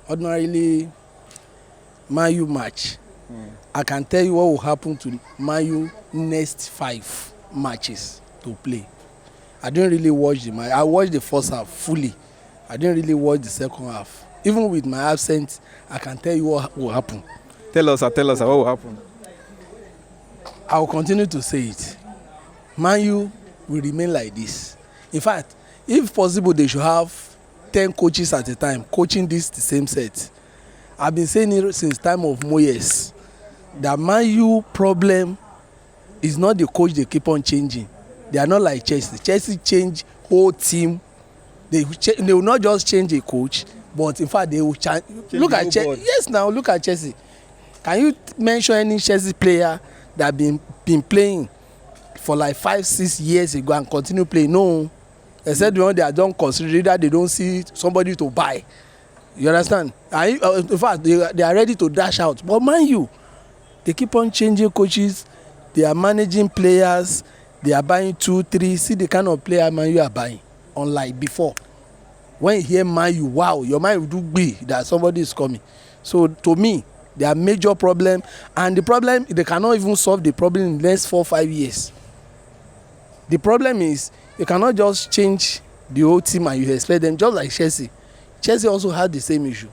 ordinarily Man U match, I can tell you what will happen to Man U next 5 matches to play. I didn't really watch the match. I watched the first half fully. I didn't really watch the second half. Even with my absence, I can tell you what will happen. Tell us, what will happen. I will continue to say it. Man U will remain like this. In fact, if possible, they should have 10 coaches at a time coaching the same set. I've been saying it since time of Moyes. The Man U problem is not the coach they keep on changing. They are not like Chelsea. Chelsea change whole team. They will not just change a coach, but in fact they will change. Look at Chelsea. Yes, now look at Chelsea. Can you mention any Chelsea player that been playing for like 5-6 years ago and continue playing? No. Except the one they are don't consider that they don't see somebody to buy. You understand? In fact, they are ready to dash out. But Man U, they keep on changing coaches. They are managing players. They are buying 2, 3. See the kind of player Man U are buying. Unlike before. When you hear Man U, wow, your mind will do be that somebody is coming. So to me, they are major problem. And the problem, they cannot even solve the problem in the next 4-5 years. The problem is, you cannot just change the whole team and you expect them, just like Chelsea. Chelsea also had the same issue.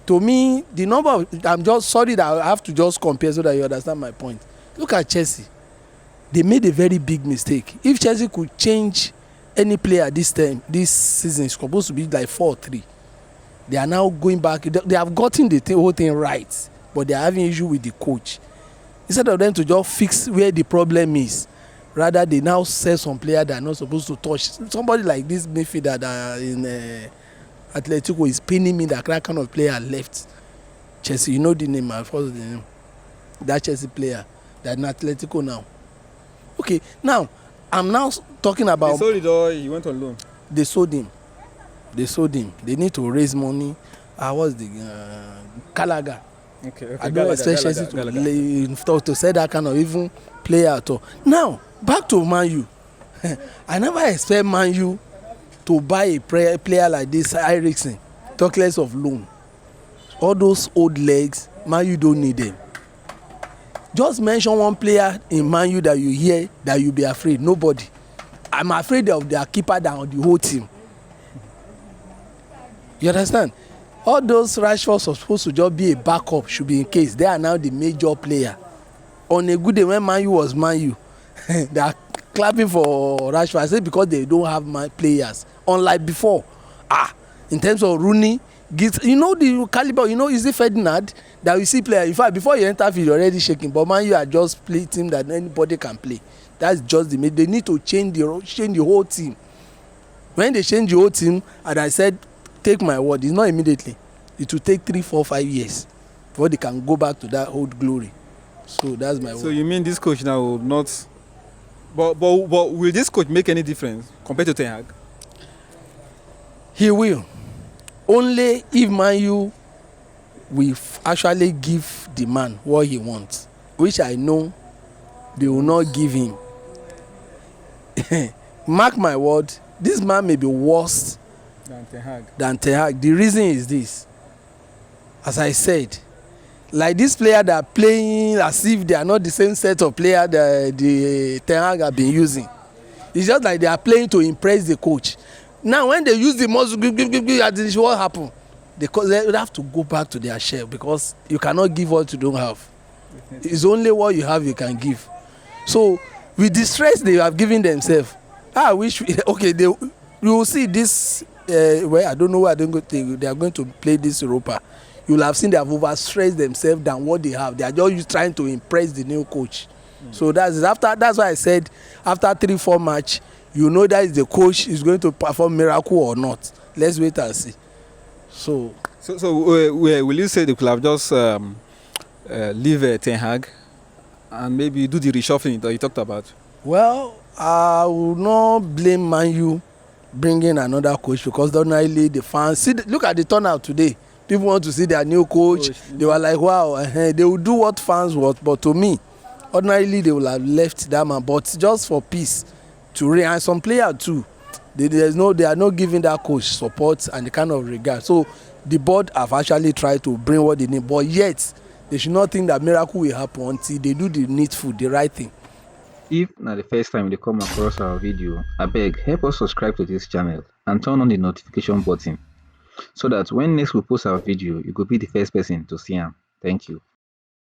To me, the number of, I'm just sorry that I have to just compare so that you understand my point. Look at Chelsea. They made a very big mistake. If Chelsea could change any player this season, it's supposed to be like 4-3. They are now going back. They have gotten the whole thing right, but they are having issue with the coach. Instead of them to just fix where the problem is, rather they now sell some player that are not supposed to touch. Somebody like this midfielder that in Atletico is pinning me that kind of player left Chelsea. You know the name, I forgot the name. That Chelsea player that in Atletico now. Okay, now I'm now talking about. They sold it or he went on loan? They sold him. They need to raise money. What's the Gallagher? Okay. I don't expect Chelsea to say that kind of even player at all. Now back to Man U. I never expect Man U to buy a player like this, Eriksen, talk less of loan. All those old legs, Man U don't need them. Just mention one player in Man U that you hear that you be afraid. Nobody. I'm afraid of their keeper than the whole team. You understand? All those Rashfords are supposed to just be a backup, should be in case. They are now the major player. On a good day when Man U was Man U, they are clapping for Rashford. I say because they don't have players. Unlike before. In terms of Rooney, you know the caliber, you know, is it Ferdinand that we see player? In fact, before you enter field, you're already shaking. But Man U are just play team that anybody can play. That's just they need to change the whole team. When they change the whole team, and I said, take my word, it's not immediately. It will take 3, 4, 5 years before they can go back to that old glory. So that's my word. So you mean this coach now will not? But will this coach make any difference compared to Ten Hag? He will. Only if Man U will actually give the man what he wants, which I know they will not give him. Mark my word, this man may be worse than Ten Hag. The reason is this. As I said, like this player that are playing as if they are not the same set of player that the Ten Hag have been using. It's just like they are playing to impress the coach. Now when they use the muscle, what happen? They have to go back to their shell because you cannot give what you don't have. It's only what you have you can give. So with the stress they have given themselves, I wish you will see this where I don't know where they are going to play this Europa. You will have seen they have overstressed themselves than what they have. They are just trying to impress the new coach. So that's why I said after 3-4 match, you know that the coach is going to perform miracle or not. Let's wait and see. So will you say they could have just leave Ten Hag and maybe do the reshuffling that you talked about? Well, I will not blame Man U bringing another coach because ordinarily the fans look at the turnout today. People want to see their new coach. They were like, wow, they will do what fans want. But to me, ordinarily they will have left that man. But just for peace, to reign, and some player too, they are not giving that coach support and the kind of regard. So the board have actually tried to bring what they need, but yet they should not think that miracle will happen until they do the needful, the right thing. If na the first time you come across our video, abeg help us subscribe to this channel and turn on the notification button so that when next we post our video, you go be the first person to see am. Thank you.